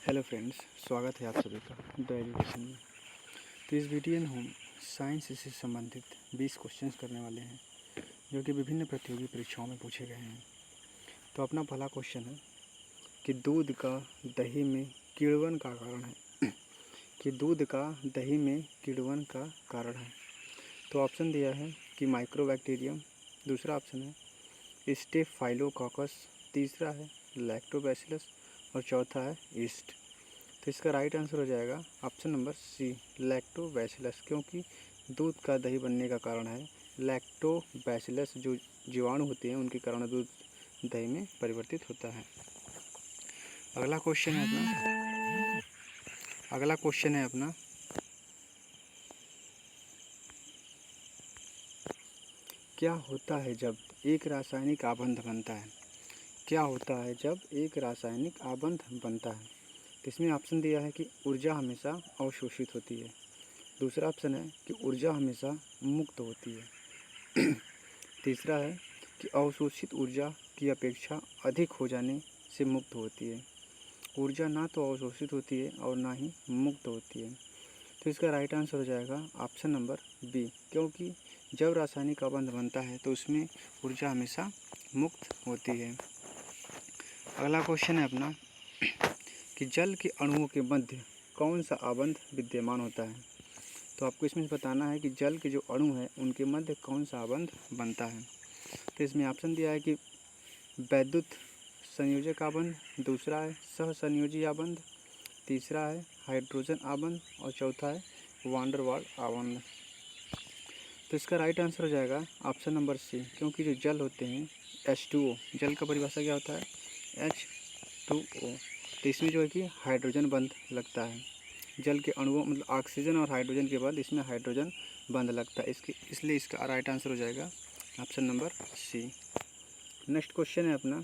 Hello friends, स्वागत है आप सभी का द एजुकेशन में। तो इस वीडियो में हम साइंस से संबंधित 20 क्वेश्चंस करने वाले हैं जो कि विभिन्न प्रतियोगी परीक्षाओं में पूछे गए हैं। तो अपना पहला क्वेश्चन है कि दूध का दही में किण्वन का कारण है कि दूध का दही में किण्वन का कारण है। तो ऑप्शन दिया है कि माइक्रोबैक्टीरियम, दूसरा ऑप्शन है स्टेफाइलोकोकस, तीसरा है लैक्टोबैसिलस और चौथा है ईस्ट। तो इसका राइट आंसर हो जाएगा ऑप्शन नंबर सी, लैक्टोबैसिलस, क्योंकि दूध का दही बनने का कारण है लैक्टोबैसिलस। जो जीवाणु होते हैं उनके कारण दूध दही में परिवर्तित होता है। अगला क्वेश्चन है अपना क्या होता है जब एक रासायनिक आबंध बनता है? क्या होता है जब एक रासायनिक आबंध बनता है? तो इसमें ऑप्शन दिया है कि ऊर्जा हमेशा अवशोषित होती है, दूसरा ऑप्शन है कि ऊर्जा हमेशा मुक्त होती है, तीसरा है कि अवशोषित ऊर्जा की अपेक्षा अधिक हो जाने से मुक्त होती है। ऊर्जा ना तो अवशोषित होती है और ना ही मुक्त होती है। तो इसका राइट आंसर हो जाएगा ऑप्शन नंबर बी, क्योंकि जब रासायनिक आबंध बनता है तो उसमें ऊर्जा हमेशा मुक्त होती है। अगला क्वेश्चन है अपना कि जल के अणुओं के मध्य कौन सा आबंध विद्यमान होता है? तो आपको इसमें बताना है कि जल के जो अणु हैं उनके मध्य कौन सा आबंध बनता है। तो इसमें ऑप्शन दिया है कि वैद्युत संयोजक आबंध, दूसरा है सहसंयोजी आबंध, तीसरा है हाइड्रोजन आबंध और चौथा है वांडर वाल आबंध। तो इसका राइट आंसर हो जाएगा ऑप्शन नंबर सी, क्योंकि जो जल होते हैं H2O, जल का परिभाषा क्या होता है H2O। तो इसमें जो है कि हाइड्रोजन बंध लगता है। जल के अणुओं मतलब ऑक्सीजन और हाइड्रोजन के बाद इसमें हाइड्रोजन बंध लगता है, इसलिए इसका राइट आंसर हो जाएगा option number C. Next question है अपना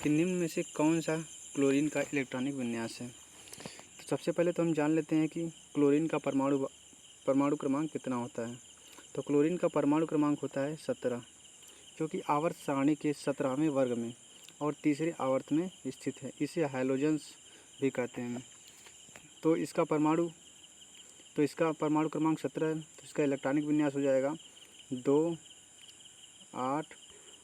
कि निम्न में से कौन सा क्लोरीन का इलेक्ट्रॉनिक विन्यास है? तो सबसे पहले तो हम जान लेते हैं कि क्लोरीन का परमाणु क्रमांक कितना होता है। तो क्लोरीन का परमाणु क्रमांक होता है 17, जो कि आवर्त सारणी के 17वें वर्ग में और तीसरे आवर्त में स्थित है। इसे हैलोजेंस भी कहते हैं। तो इसका परमाणु क्रमांक 17 है। तो इसका इलेक्ट्रॉनिक विन्यास हो जाएगा 2, 8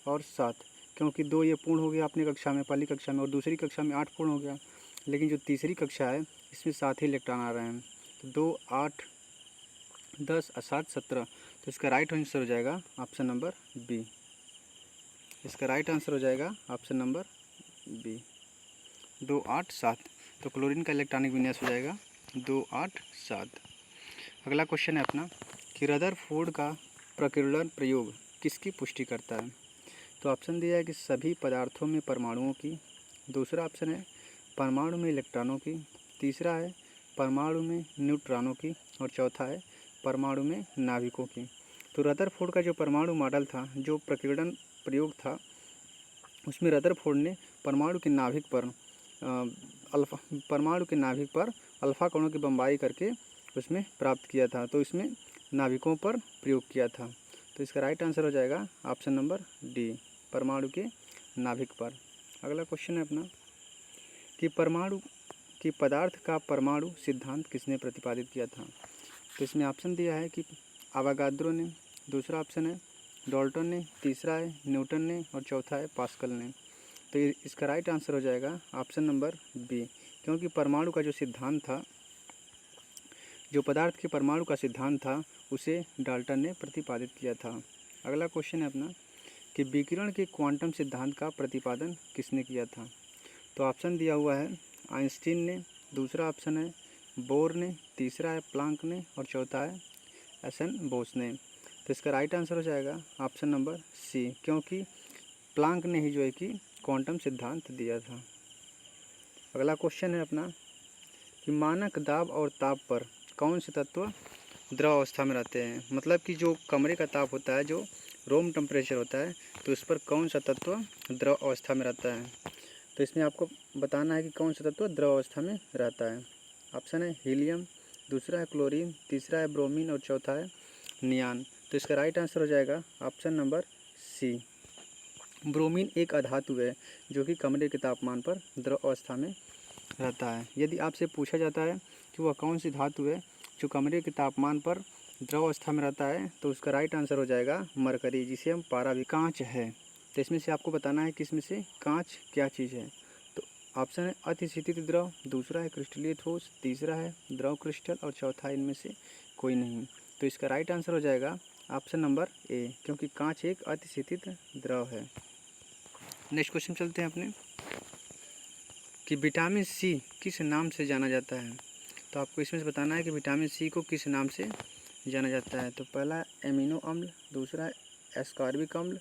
और 7, क्योंकि 2 ये पूर्ण हो गया अपनी कक्षा में, पहली कक्षा में, और दूसरी कक्षा में 8 पूर्ण हो गया, लेकिन जो तीसरी कक्षा है इसमें 7 ही इलेक्ट्रॉन आ रहे हैं। तो 2, 8, 10 और 7, 17। तो इसका राइट आंसर हो जाएगा ऑप्शन नंबर बी। इसका राइट आंसर हो जाएगा ऑप्शन नंबर बी, 2, 8, 7। तो क्लोरीन का इलेक्ट्रॉनिक विन्यास हो जाएगा 2, 8, 7। अगला क्वेश्चन है अपना कि रदरफोर्ड का प्रकीर्णन प्रयोग किसकी पुष्टि करता है? तो ऑप्शन दिया है कि सभी पदार्थों में परमाणुओं की, दूसरा ऑप्शन है परमाणु में इलेक्ट्रॉनों की, तीसरा है परमाणु में न्यूट्रॉनों की और चौथा है परमाणु में नाभिकों की। तो रदरफोर्ड का जो परमाणु मॉडल था, जो प्रकीर्णन प्रयोग था, उसमें रदरफोर्ड ने परमाणु के नाभिक पर अल्फा कणों की बम्बाई करके उसमें प्राप्त किया था। तो इसमें नाभिकों पर प्रयोग किया था। तो इसका राइट आंसर हो जाएगा ऑप्शन नंबर डी, परमाणु के नाभिक पर। अगला क्वेश्चन है अपना कि पदार्थ का परमाणु सिद्धांत किसने प्रतिपादित किया था? तो इसमें ऑप्शन दिया है कि आवागाद्रो ने, दूसरा ऑप्शन है डाल्टन ने, तीसरा है न्यूटन ने और चौथा है पास्कल ने। तो इसका राइट आंसर हो जाएगा ऑप्शन नंबर बी, क्योंकि परमाणु का जो सिद्धांत था, जो पदार्थ के परमाणु का सिद्धांत था, उसे डाल्टन ने प्रतिपादित किया था। अगला क्वेश्चन है अपना कि विकिरण के क्वांटम सिद्धांत का प्रतिपादन किसने किया था? तो ऑप्शन दिया हुआ है आइंस्टीन ने, दूसरा ऑप्शन है बोर ने, तीसरा है प्लांक ने और चौथा है एसन बोस ने। तो इसका राइट आंसर हो जाएगा ऑप्शन नंबर सी, क्योंकि प्लांक ने ही जो है कि क्वांटम सिद्धांत दिया था। अगला क्वेश्चन है अपना कि मानक दाब और ताप पर कौन से तत्व द्रव अवस्था में रहते हैं? मतलब कि जो कमरे का ताप होता है, जो रूम टेम्परेचर होता है, तो उस पर कौन सा तत्व द्रव अवस्था में रहता है? तो इसमें आपको बताना है कि कौन सा तत्व द्रव अवस्था में रहता है। ऑप्शन है हीलियम, दूसरा है क्लोरीन, तीसरा है ब्रोमीन और चौथा है नियान। तो इसका राइट आंसर हो जाएगा ऑप्शन नंबर सी, ब्रोमीन एक अधातु है जो कि कमरे के तापमान पर द्रव अवस्था में रहता है। यदि आपसे पूछा जाता है कि वह कौन सी धातु है जो कमरे के तापमान पर द्रव अवस्था में रहता है, तो उसका राइट आंसर हो जाएगा मरकरी, जिसे हम पारा भी। कांच है, तो इसमें से आपको बताना है कि इसमें से कांच क्या चीज़ है। तो ऑप्शन है अतिशीतित द्रव, दूसरा है क्रिस्टलीय ठोस, तीसरा है द्रव क्रिस्टल और चौथा है इनमें से कोई नहीं। तो इसका राइट आंसर हो जाएगा ऑप्शन नंबर ए, क्योंकि कांच एक अतिशीतित द्रव है। नेक्स्ट क्वेश्चन चलते हैं अपने कि विटामिन सी किस नाम से जाना जाता है। तो आपको इसमें से बताना है कि विटामिन सी को किस नाम से जाना जाता है। तो पहला है एमिनो अम्ल, दूसरा है एस्कॉर्बिक अम्ल,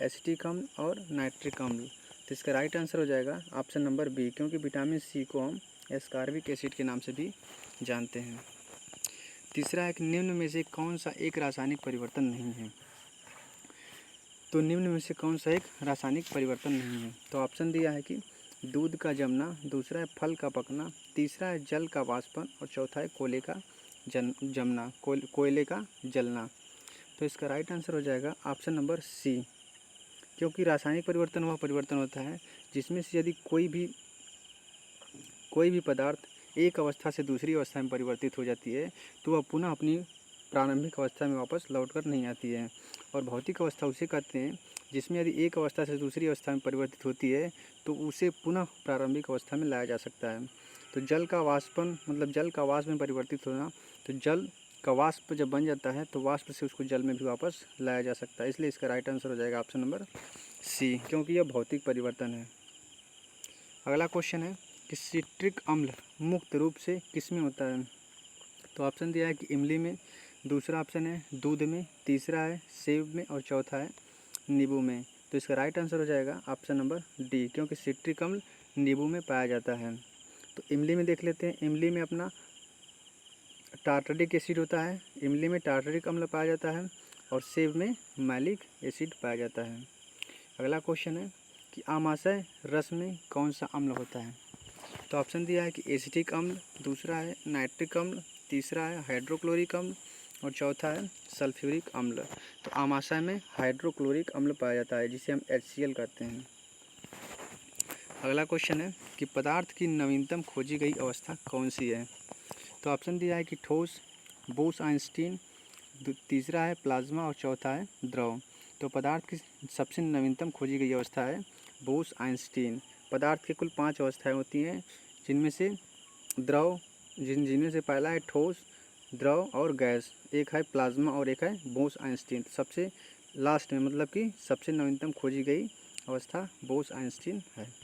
एसिटिक अम्ल और नाइट्रिक अम्ल। तो इसका राइट आंसर हो जाएगा ऑप्शन नंबर बी, क्योंकि विटामिन सी को हम एस्कॉर्बिक एसिड के नाम से भी जानते हैं। तीसरा है कि निम्न में से कौन सा एक रासायनिक परिवर्तन नहीं है। तो निम्न में से कौन सा एक रासायनिक परिवर्तन नहीं है। तो ऑप्शन दिया है कि दूध का जमना, दूसरा है फल का पकना, तीसरा है जल का वाष्पन और चौथा है कोयले का जमना, कोयले का जलना। तो इसका राइट आंसर हो जाएगा ऑप्शन नंबर सी, क्योंकि रासायनिक परिवर्तन वह परिवर्तन होता है जिसमें से यदि कोई भी पदार्थ एक अवस्था से दूसरी अवस्था में परिवर्तित हो जाती है तो वह पुनः अपनी प्रारंभिक अवस्था में वापस लौटकर नहीं आती है। और भौतिक अवस्था उसे कहते हैं जिसमें यदि एक अवस्था से दूसरी अवस्था में परिवर्तित होती है तो उसे पुनः प्रारंभिक अवस्था में लाया जा सकता है। तो जल का वाष्पन मतलब जल का वाष्प में परिवर्तित होना, तो जल का वाष्प जब बन जाता है तो वाष्प से उसको जल में भी वापस लाया जा सकता है। इसलिए इसका राइट आंसर हो जाएगा ऑप्शन नंबर सी, क्योंकि यह भौतिक परिवर्तन है। अगला क्वेश्चन है कि सिट्रिक अम्ल मुक्त रूप से किस में होता है। तो ऑप्शन दिया है कि इमली में, दूसरा ऑप्शन है दूध में, तीसरा है सेब में और चौथा है नींबू में। तो इसका राइट आंसर हो जाएगा ऑप्शन नंबर डी, क्योंकि सिट्रिक अम्ल नींबू में पाया जाता है। तो इमली में देख लेते हैं। इमली में अपना टार्टरिक एसिड होता है, इमली में टार्टरिक अम्ल पाया जाता है और सेब में मैलिक एसिड पाया जाता है। अगला क्वेश्चन है कि आमाशय रस में कौन सा अम्ल होता है। तो ऑप्शन दिया है कि एसिटिक अम्ल, दूसरा है नाइट्रिक अम्ल, तीसरा है हाइड्रोक्लोरिक अम्ल और चौथा है सल्फ्यूरिक अम्ल। तो आमाशय में हाइड्रोक्लोरिक अम्ल पाया जाता है जिसे हम HCl कहते हैं। अगला क्वेश्चन है कि पदार्थ की नवीनतम खोजी गई अवस्था कौन सी है। तो ऑप्शन दिया है कि ठोस, बोस-आइंस्टीन, तीसरा है प्लाज्मा और चौथा है द्रव। तो पदार्थ की सबसे नवीनतम खोजी गई अवस्था है बोस-आइंस्टीन। पदार्थ की कुल 5 अवस्थाएं होती हैं जिनमें से द्रव जिनमें से पहला है ठोस, द्रव और गैस, एक है प्लाज्मा और एक है बोस-आइंस्टीन। सबसे लास्ट में मतलब कि सबसे नवीनतम खोजी गई अवस्था बोस-आइंस्टीन है।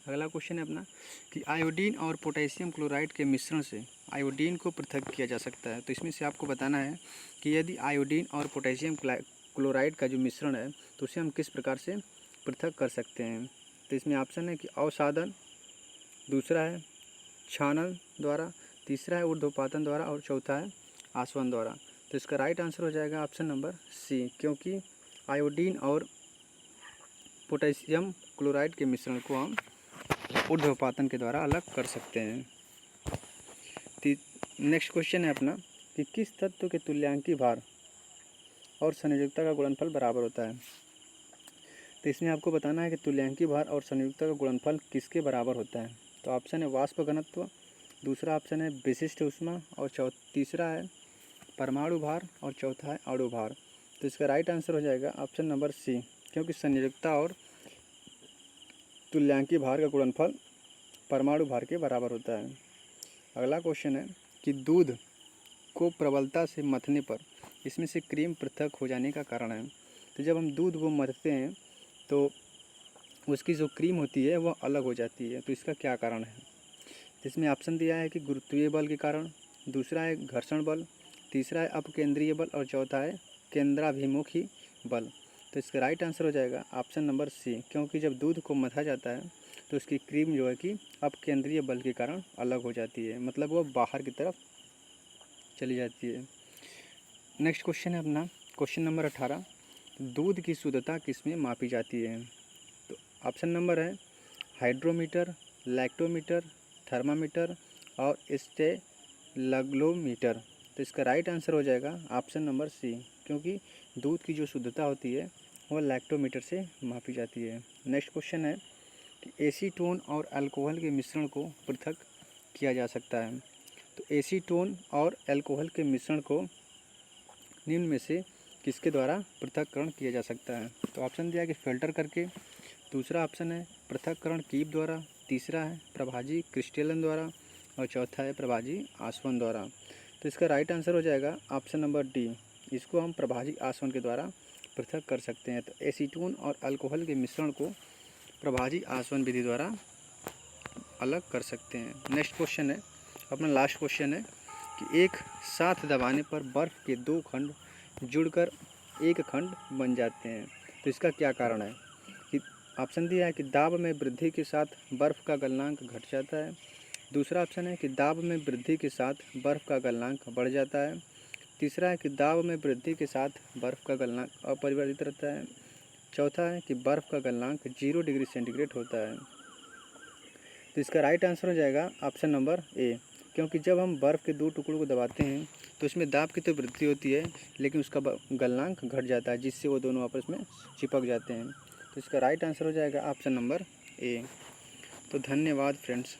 अगला क्वेश्चन है अपना कि आयोडीन और पोटेशियम क्लोराइड के मिश्रण से आयोडीन को पृथक किया जा सकता है। तो इसमें से आपको बताना है कि यदि आयोडीन और पोटेशियम क्लोराइड का जो मिश्रण है तो उसे हम किस प्रकार से पृथक कर सकते हैं। तो इसमें ऑप्शन है कि अवसादन, दूसरा है छानन द्वारा, तीसरा है ऊर्ध्वपातन द्वारा और चौथा है आसवन द्वारा। तो इसका राइट आंसर हो जाएगा ऑप्शन नंबर सी, क्योंकि आयोडीन और पोटेशियम क्लोराइड के मिश्रण को हम ऊर्ध्वपातन के द्वारा अलग कर सकते हैं। नेक्स्ट क्वेश्चन है अपना कि किस तत्व के तुल्यांकी भार और संयोजकता का गुणनफल बराबर होता है। तो इसमें आपको बताना है कि तुल्यांकी भार और संयोजकता का गुणनफल किसके बराबर होता है। तो ऑप्शन है वाष्प घनत्व, दूसरा ऑप्शन है विशिष्ट ऊष्मा और तीसरा है परमाणु भार और चौथा है अणु भार। तो इसका राइट आंसर हो जाएगा ऑप्शन नंबर सी, क्योंकि संयोजकता और तुल्यांकी भार का गुणनफल परमाणु भार के बराबर होता है। अगला क्वेश्चन है कि दूध को प्रबलता से मथने पर इसमें से क्रीम पृथक हो जाने का कारण है। तो जब हम दूध को मथते हैं तो उसकी जो क्रीम होती है वह अलग हो जाती है। तो इसका क्या कारण है। इसमें ऑप्शन दिया है कि गुरुत्वीय बल के कारण, दूसरा है घर्षण बल, तीसरा है अपकेंद्रीय बल और चौथा है केंद्राभिमुखी बल। तो इसका राइट आंसर हो जाएगा ऑप्शन नंबर सी, क्योंकि जब दूध को मथा जाता है तो उसकी क्रीम जो है कि अपकेंद्रीय बल के कारण अलग हो जाती है, मतलब वह बाहर की तरफ चली जाती है। नेक्स्ट क्वेश्चन है अपना क्वेश्चन नंबर 18, दूध की शुद्धता किस में मापी जाती है। तो ऑप्शन नंबर है हाइड्रोमीटर, लैक्टोमीटर, थर्मामीटर और स्टेलग्लोमीटर। तो इसका राइट आंसर हो जाएगा ऑप्शन नंबर सी, क्योंकि दूध की जो शुद्धता होती है वह लैक्टोमीटर से मापी जाती है। नेक्स्ट क्वेश्चन है कि एसीटोन और अल्कोहल के मिश्रण को पृथक किया जा सकता है। तो एसीटोन और अल्कोहल के मिश्रण को निम्न में से किसके द्वारा पृथक्करण किया जा सकता है? तो ऑप्शन दिया है कि फ़िल्टर करके, दूसरा ऑप्शन है पृथक्करण कीप द्वारा, तीसरा है प्रभाजी क्रिस्टलन द्वारा और चौथा है प्रभाजी आसवन द्वारा। तो इसका राइट आंसर हो जाएगा ऑप्शन नंबर डी। इसको हम प्रभाजी आसवन के द्वारा पृथक कर सकते हैं। तो एसीटोन और अल्कोहल के मिश्रण को प्रभाजी आसवन विधि द्वारा अलग कर सकते हैं। नेक्स्ट क्वेश्चन है, अपना लास्ट क्वेश्चन है कि एक साथ दबाने पर बर्फ़ के दो खंड जुड़कर एक खंड बन जाते हैं। तो इसका क्या कारण है? कि ऑप्शन दिया है कि दाब में वृद्धि के साथ बर्फ़ का गलनांक घट जाता है, दूसरा ऑप्शन है कि दाब में वृद्धि के साथ बर्फ़ का गलनांक बढ़ जाता है, तीसरा है कि दाब में वृद्धि के साथ बर्फ़ का गलनांक अपरिवर्तित रहता है, चौथा है कि बर्फ़ का गलनांक 0 डिग्री सेंटीग्रेड होता है। तो इसका राइट आंसर हो जाएगा ऑप्शन नंबर ए, क्योंकि जब हम बर्फ़ के दो टुकड़ों को दबाते हैं तो इसमें दाब की तो वृद्धि होती है लेकिन उसका गलनांक घट जाता है, जिससे वो दोनों आपस में चिपक जाते हैं। तो इसका राइट आंसर हो जाएगा ऑप्शन नंबर ए। तो धन्यवाद फ्रेंड्स।